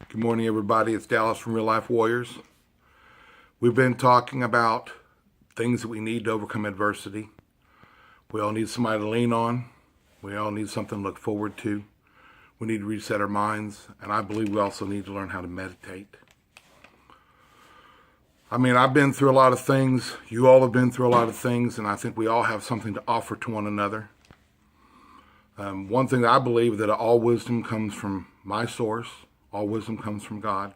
Good morning, everybody. It's Dallas from Real Life Warriors. We've been talking about things that we need to overcome adversity. We all need somebody to lean on. We all need something to look forward to. We need to reset our minds. And I believe we also need to learn how to meditate. I've been through a lot of things. You all have been through a lot of things. And I think we all have something to offer to one another. One thing that I believe that all wisdom comes from my source. All wisdom comes from God.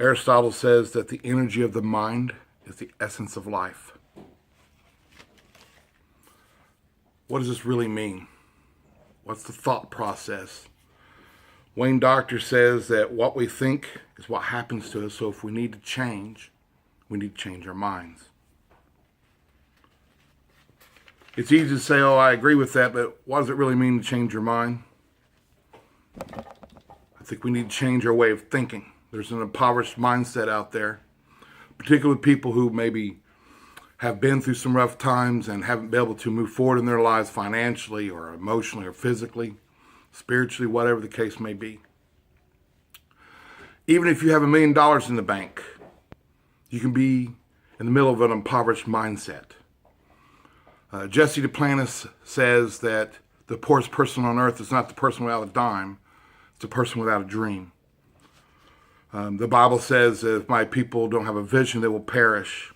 Aristotle says that the energy of the mind is the essence of life. What does this really mean? What's the thought process? Wayne Doctor says that what we think is what happens to us. So if we need to change, we need to change our minds. It's easy to say, oh, I agree with that, but what does it really mean to change your mind? I think we need to change our way of thinking. There's an impoverished mindset out there, particularly people who maybe have been through some rough times and haven't been able to move forward in their lives financially or emotionally or physically, spiritually, whatever the case may be. Even if you have $1 million in the bank, you can be in the middle of an impoverished mindset. Jesse Duplantis says that the poorest person on earth is not the person without a dime, it's the person without a dream. The Bible says that if my people don't have a vision, they will perish.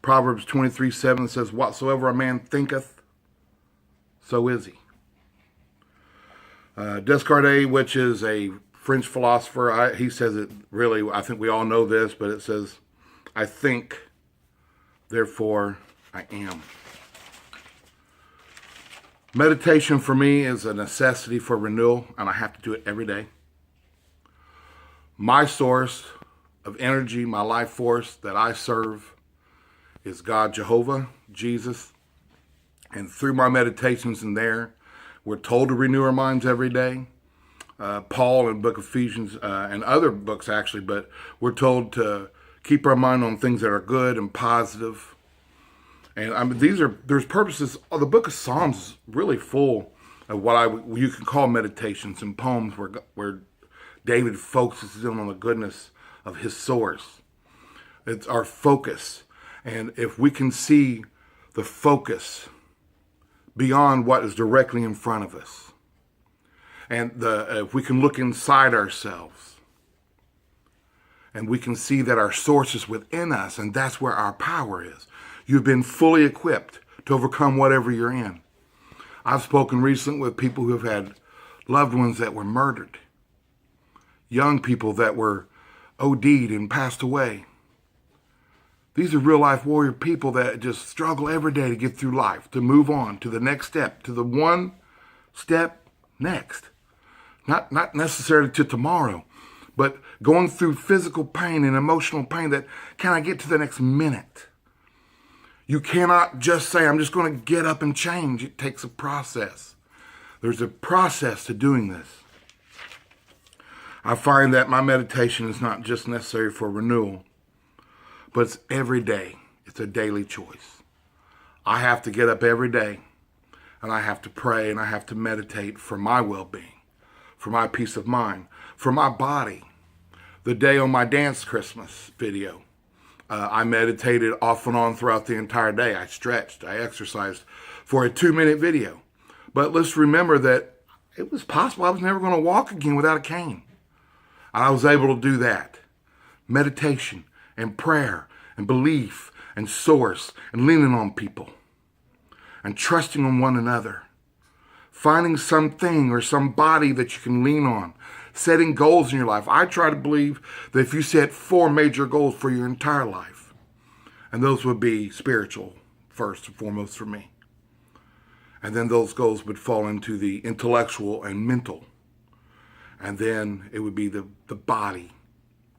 Proverbs 23:7 says, whatsoever a man thinketh, so is he. Descartes, which is a French philosopher, he says it really, I think we all know this, but it says, I think, therefore I am. Meditation for me is a necessity for renewal, and I have to do it every day. My source of energy, my life force that I serve is God, Jehovah, Jesus. And through my meditations in there, we're told to renew our minds every day. Paul in the book of Ephesians and other books actually, but we're told to keep our mind on things that are good and positive. And there's purposes. The book of Psalms is really full of what you can call meditations and poems where David focuses in on the goodness of his source. It's our focus. And if we can see the focus beyond what is directly in front of us, and if we can look inside ourselves, and we can see that our source is within us, and that's where our power is. You've been fully equipped to overcome whatever you're in. I've spoken recently with people who have had loved ones that were murdered, young people that were OD'd and passed away. These are real life warrior people that just struggle every day to get through life, to move on to the next step, to the one step next. Not necessarily to tomorrow, but going through physical pain and emotional pain that, can I get to the next minute? You cannot just say, I'm just going to get up and change. It takes a process. There's a process to doing this. I find that my meditation is not just necessary for renewal, but it's every day. It's a daily choice. I have to get up every day, and I have to pray, and I have to meditate for my well-being, for my peace of mind, for my body. The day on my Dance Christmas video, I meditated off and on throughout the entire day. I stretched, I exercised for a 2-minute video. But let's remember that it was possible I was never going to walk again without a cane. And I was able to do that. Meditation and prayer and belief and source and leaning on people and trusting on one another. Finding something or somebody that you can lean on. Setting goals in your life. I try to believe that if you set 4 major goals for your entire life, and those would be spiritual first and foremost for me, and then those goals would fall into the intellectual and mental, and then it would be the body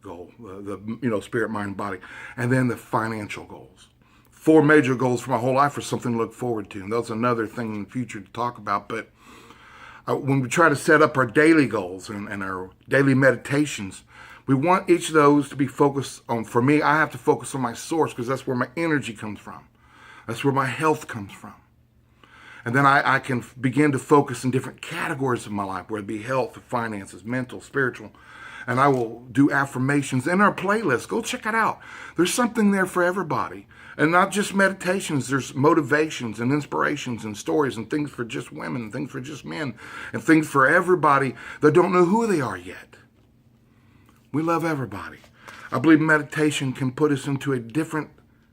goal, the spirit, mind, body, and then the financial goals. 4 major goals for my whole life are something to look forward to, and that's another thing in the future to talk about, but when we try to set up our daily goals and our daily meditations, we want each of those to be focused on. For me, I have to focus on my source because that's where my energy comes from. That's where my health comes from. And then I can begin to focus in different categories of my life, whether it be health, finances, mental, spiritual. and I will do affirmations in our playlist. Go check it out. There's something there for everybody. And not just meditations, there's motivations and inspirations and stories and things for just women and things for just men and things for everybody that don't know who they are yet. We love everybody. I believe meditation can put us into a different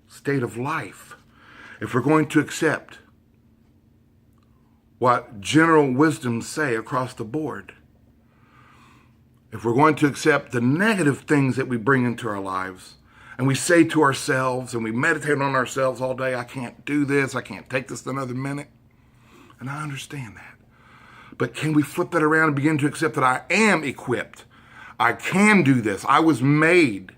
state of life if we're going to accept what general wisdoms say across the board. If we're going to accept the negative things that we bring into our lives, and we say to ourselves, and we meditate on ourselves all day, I can't do this, I can't take this another minute. And I understand that. But can we flip that around and begin to accept that I am equipped? I can do this. I was made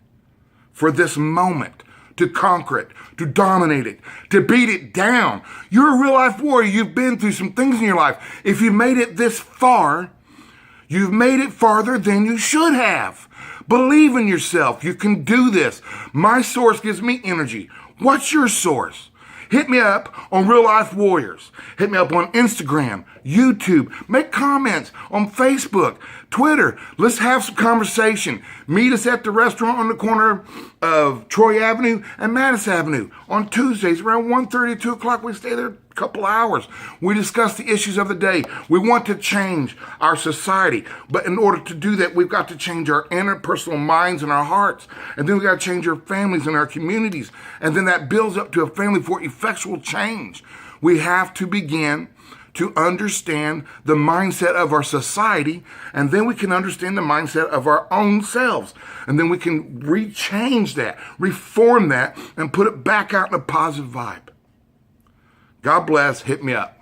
for this moment, to conquer it, to dominate it, to beat it down. You're a real life warrior. You've been through some things in your life. If you made it this far, you've made it farther than you should have. Believe in yourself. You can do this. My source gives me energy. What's your source? Hit me up on Real Life Warriors. Hit me up on Instagram, YouTube. Make comments on Facebook, Twitter. Let's have some conversation. Meet us at the restaurant on the corner of Troy Avenue and Madison Avenue on Tuesdays around 1:30, 2 o'clock. We stay there a couple hours. We discuss the issues of the day. We want to change our society. But in order to do that, we've got to change our interpersonal minds and our hearts. And then we've got to change our families and our communities. And then that builds up to a family for effectual change. We have to begin to understand the mindset of our society, and then we can understand the mindset of our own selves. And then we can rechange that, reform that, and put it back out in a positive vibe. God bless. Hit me up.